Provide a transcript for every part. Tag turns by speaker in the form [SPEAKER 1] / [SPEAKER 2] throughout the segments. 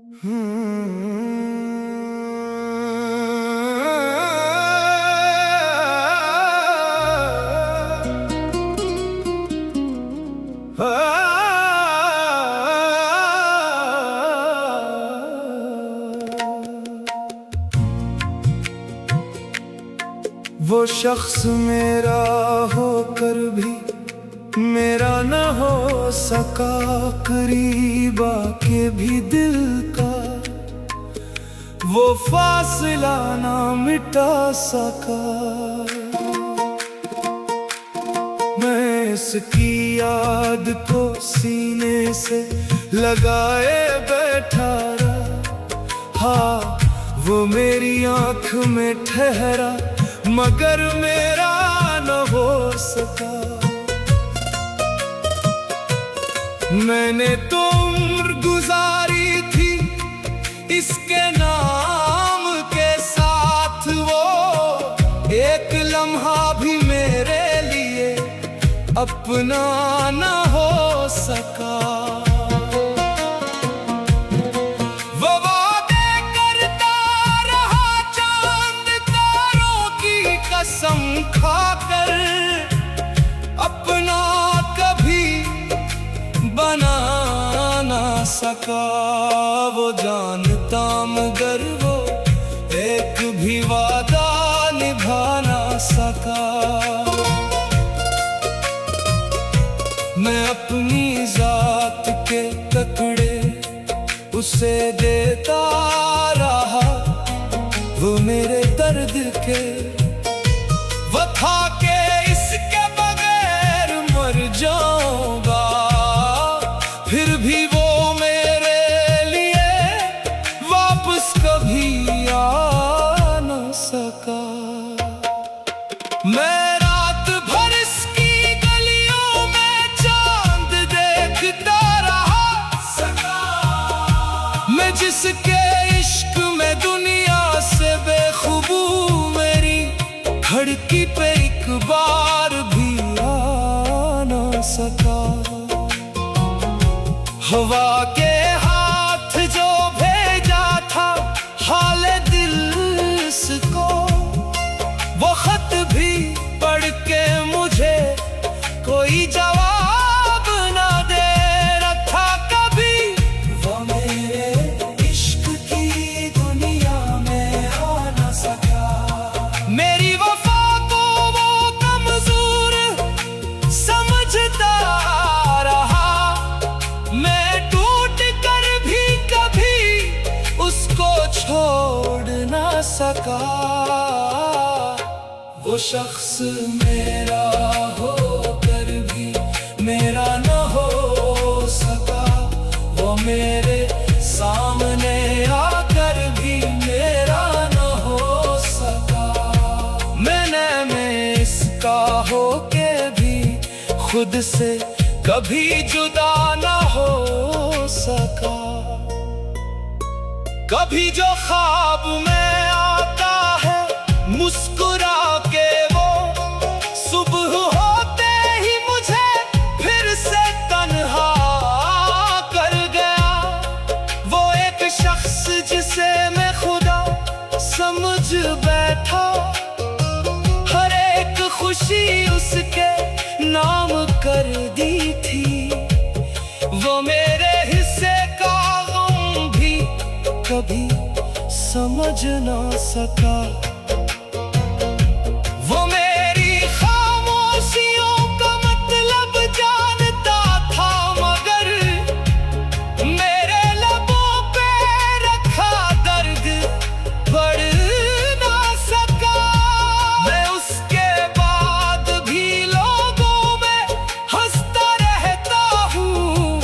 [SPEAKER 1] वो शख्स मेरा होकर भी मेरा न हो सका, करीब आके भी दिल का वो फासला ना मिटा सका। मैं इसकी याद को सीने से लगाए बैठा रहा, हाँ वो मेरी आँख में ठहरा मगर मेरा न हो सका। मैंने तो उम्र गुजारी थी इसके नाम के साथ, वो एक लम्हा भी मेरे लिए अपना न हो सका। कसम खाकर अपना कभी बना ना सका। वो जानता मगर वो एक भी वादा निभा ना सका। मैं अपनी जात के टुकड़े उसे देता रहा, वो मेरे दर्द के वो था के इसके बगैर मर जाऊंगा। फिर भी वो मेरे लिए वापस कभी आ न सका। मैं रात भर इसकी गलियों में चांद देखता रहा, मैं जिसके इश्क में दुनिया से बेखुबू मेरी खिड़की पे एक बार भी आ न सका। हवा के हाथ जो भेजा था हाल दिल को, वो खत भी पढ़ के मुझे कोई जवाब ना दे रखा कभी। वो मेरे इश्क की दुनिया में आ न सका। मेरी छोड़ ना सका। वो शख्स मेरा होकर भी मेरा न हो सका, वो मेरे सामने आकर भी मेरा न हो सका। मैं इसका होके भी खुद से कभी जुदा न हो सका। कभी जो ख्वाब में आता है मुस्कुरा के, वो सुबह होते ही मुझे फिर से तन्हा कर गया। वो एक शख्स जिसे मैं खुदा समझ बैठा, हर एक खुशी उसके नाम कर दी थी। वो मेरे हिस्से का गम भी कभी समझ ना सका। वो मेरी खामोशियों का मतलब जानता था मगर मेरे लबों पे रखा दर्द बढ़ ना सका। मैं उसके बाद भी लोगों में हंसता रहता हूँ,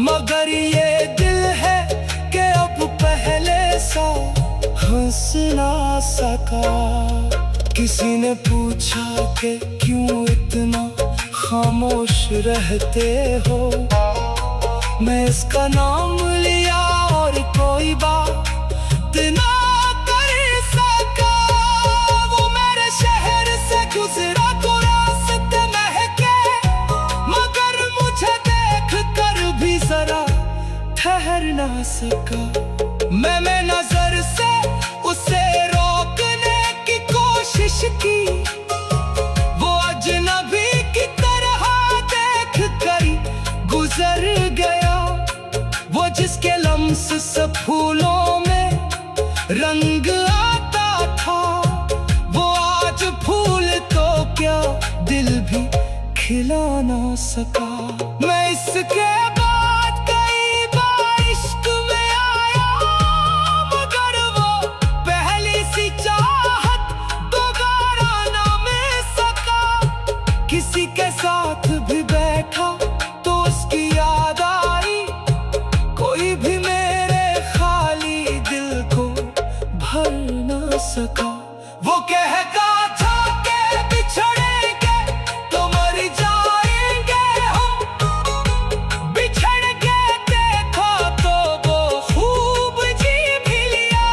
[SPEAKER 1] मगर ये दिल है कि अब पहले सा हंस ना सका। किसी ने पूछा कि क्यों इतना खामोश रहते हो, मैं इसका नाम लिया और कोई बात ना कर सका। वो मेरे शहर से गुजरा तो रास्ते महके, मगर मुझे देख कर भी जरा ठहर ना सका। मैंने नजर से उसे रोकने की कोशिश की, वो अजनबी की तरह देख कर गुजर गया। वो जिसके लम्स से फूलों में रंग आता था, वो आज फूल तो क्या दिल भी खिला ना सका। मैं इसके बाद कई बार इश्क में आया, मगर वो पहली सी चाहत दोबारा ना मिल सका। किसी के साथ भी बैठा तो उसकी याद आई, कोई भी मेरे खाली दिल को भर ना सका। वो कहता था कि बिछड़ेंगे तो मर जाएंगे हम, बिछड़ के देखा तो वो खूब जी भी लिया।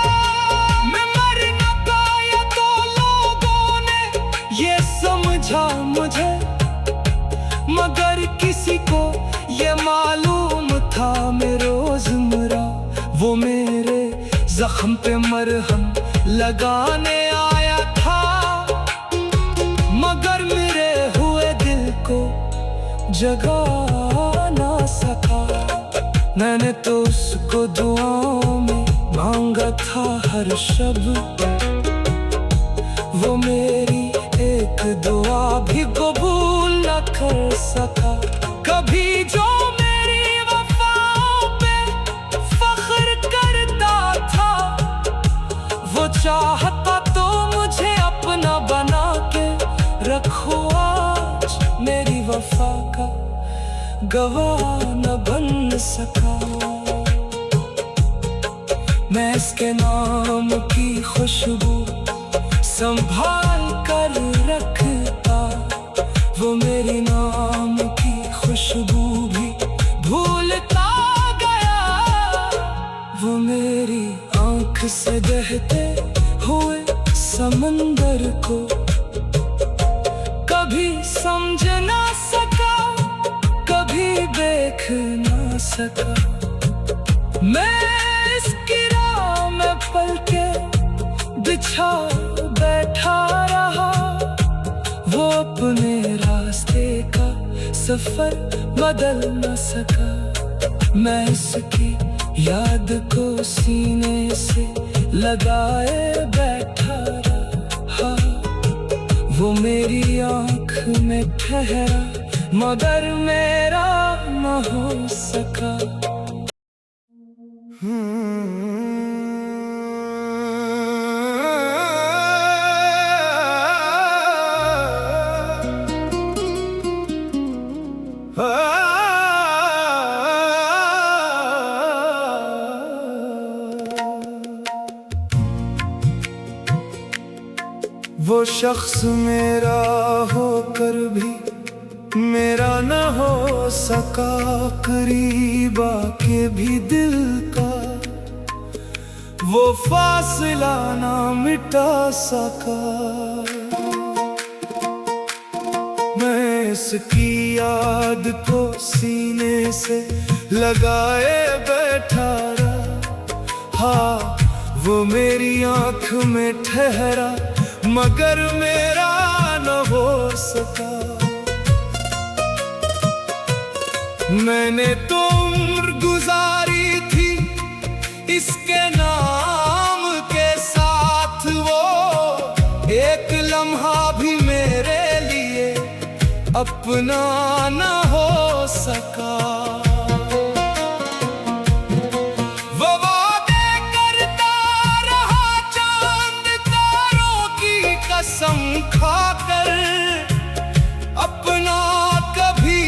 [SPEAKER 1] मैं मर न पाया तो लोगों ने ये समझा मुझे, मगर किसी को ये मालूम था मैं रोज मरा। वो मेरे जख्म पे मरहम लगाने आया था, मगर मेरे हुए दिल को जगा ना सका। मैंने तो उसको दुआओं में मांगा था हर शब्द, वो मेरी एक दुआ भी कबूल न कर सका। कभी जो मेरी वफाओं पे फख्र करता था, वो चाहता तो मुझे अपना बना के रखो। आज मेरी वफा का गवाह न बन सका। मैं इसके नाम की खुशबू संभाल कर रखता, वो मेरी नाम की खुशबू भी भूलता गया। वो मेरी आँख से बहते हुए समंदर को कभी समझ ना सका, कभी देख ना सका। मैं इसकी राह में पल के बिछा बैठा रहा, वो अपने रास्ते का सफर बदल न सका। मैं इसकी याद को सीने से लगाए बैठा रहा, वो मेरी आँख में ठहरा, मगर मेरा न हो सका। वो शख्स मेरा होकर भी मेरा न हो सका, करीब आके भी दिल का वो फासला ना मिटा सका। मैं इसकी याद को सीने से लगाए बैठा रहा, वो मेरी आँख में ठहरा, मगर मेरा न हो सका। मैंने तो उम्र गुजारी थी इसके नाम के साथ, वो एक लम्हा भी मेरे लिए अपना न हो सका। कसम खाकर अपना कभी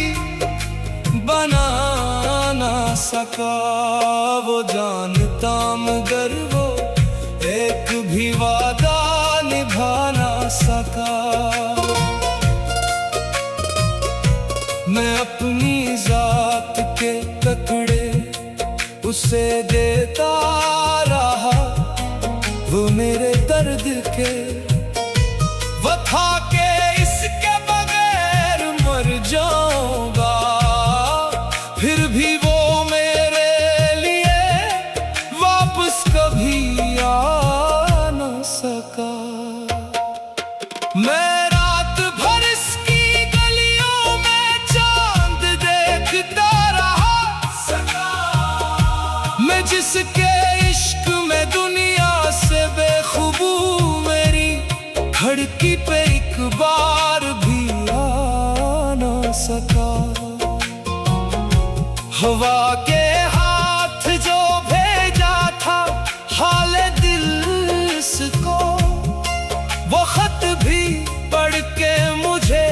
[SPEAKER 1] बना ना सका। वो जानता मगर वो एक भी वादा निभा ना सका। मैं अपनी जात के टुकड़े उसे देता रहा, वो मेरे दर्द के वफा के इसके बगैर मर जाऊंगा, फिर भी वो मेरे लिए मैं जिसके इश्क में दुनिया से बेखुबू मेरी धड़की पे एक बार भी आ ना सका। हवा के हाथ जो भेजा था हाल दिल को, वो खत भी पढ़ के मुझे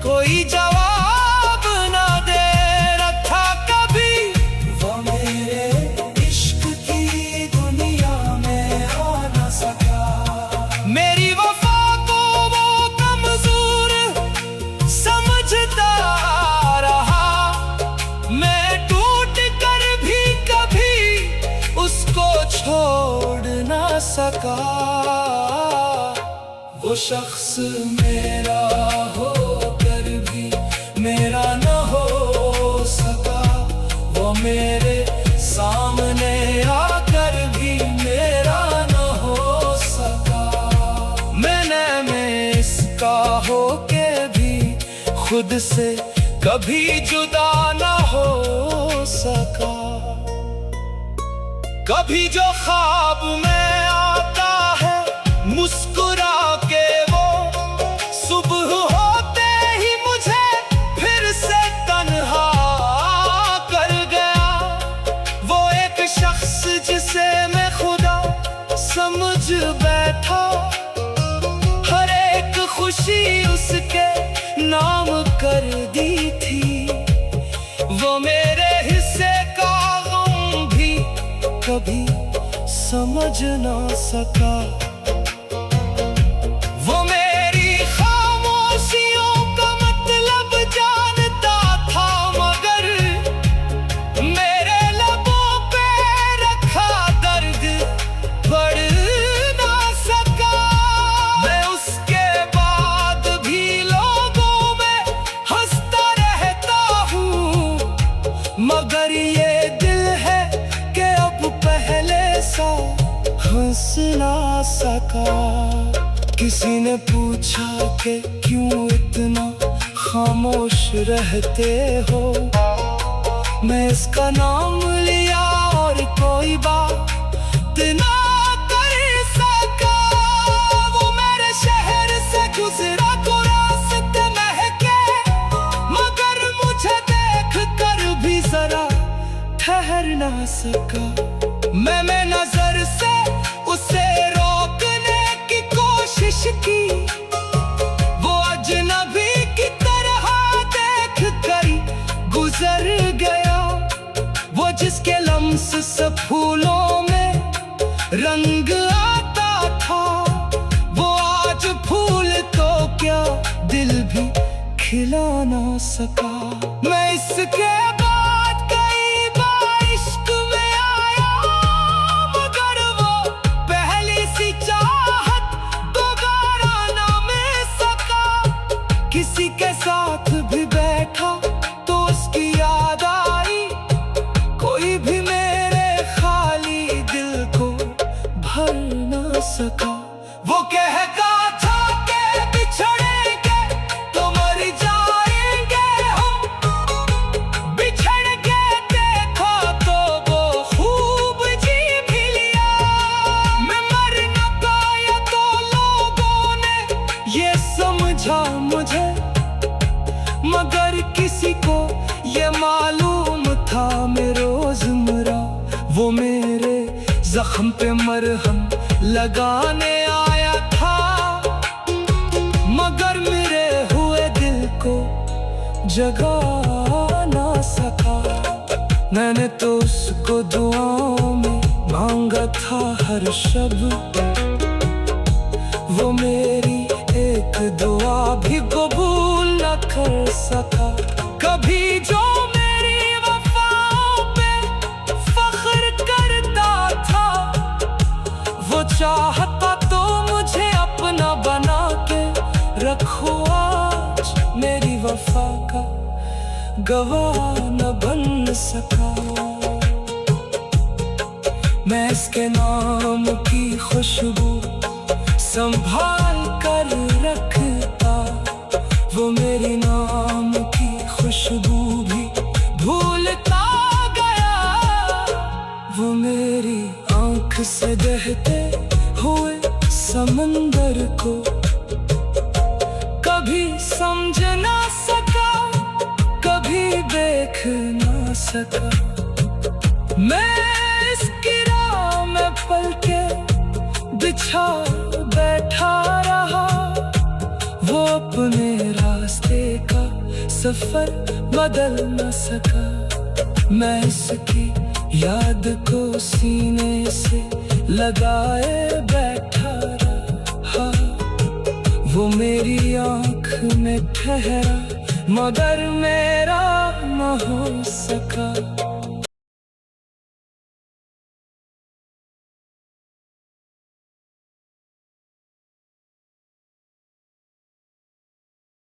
[SPEAKER 1] कोई जवाब ना दे रखा कभी। वो मेरे इश्क की दुनिया में आ ना सका। मेरी वफा को वो कमजोर समझता रहा, मैं टूट कर भी कभी उसको छोड़ ना सका। वो शख्स मेरा होकर भी मेरा न हो सका, वो मेरे सामने आकर भी मेरा न हो सका। मैं इसका होके भी खुद से कभी जुदा न हो सका। कभी जो ख्वाब में आता है मुस्कुरा के वो, सुबह होते ही मुझे फिर से तन्हा कर गया। वो एक शख्स जिसे मैं खुदा समझ बैठा, हर एक खुशी उसके नाम कर दी थी। वो मेरे हिस्से का गम भी कभी समझ ना सका। वो मेरी खामोशियों का मतलब जानता था, मगर मेरे लबों पे रखा दर्द बढ़ ना सका। मैं उसके बाद भी लोगों में हंसता रहता हूँ, मगर ये दिल है कि अब पहले सा हंस ना सका। किसी ने पूछा कि क्यों इतना खामोश रहते हो, मैं इसका नाम लिया और कोई बात ना कर सका। वो मेरे शहर से गुजरा तो रास्ते महके, मगर मुझे देख कर भी जरा ठहर ना सका। मैं नजर से उसे रोकने की कोशिश की, वो अजनबी की तरह देख कर गुजर गया। वो जिसके लम्स से फूलों में रंग आता था, वो आज फूल तो क्या दिल भी खिला ना सका। मैं इसके बाद कई बार इश्क में आया, मगर वो पहली सी चाहत दोबारा ना मिल सका। किसी के साथ भी बैठा तो उसकी याद आई, कोई भी मेरे खाली दिल को भर ना सका। वो कहता था कि बिछड़ेंगे तो मर जाएंगे हम, बिछड़ के देखा तो वो खूब जी भी लिया। मैं मर न पाया तो लोगों ने ये समझा मुझे, मगर किसी को ये मालूम था मैं रोज़मर्रा। वो मेरे जख्म पे मरहम लगाने आया था, मगर मेरे हुए दिल को जगा ना सका। मैंने तो उसको दुआओं में मांगा था हर शब, वो मेरी एक दुआ भी कबूल न कर सका। कभी जो मेरी वफाओं पे फख्र करता था, वो चाहता तो मुझे अपना बना के रखो। आज मेरी वफा का गवाह न बन सका। मैं इसके नाम की खुशबू संभाल कर रखता, वो मेरी नाम की खुशबू भी भूलता गया। से बहते हुए समंदर को कभी समझ ना सका, कभी देख ना सका। मैं इसकी राह में पलके बिछा बैठा रहा, वो अपने रास्ते का सफर बदल न सका। मैं इसकी याद को सीने से लगाए बैठा रहा, वो मेरी आँख में ठहरा मगर मेरा न हो सका।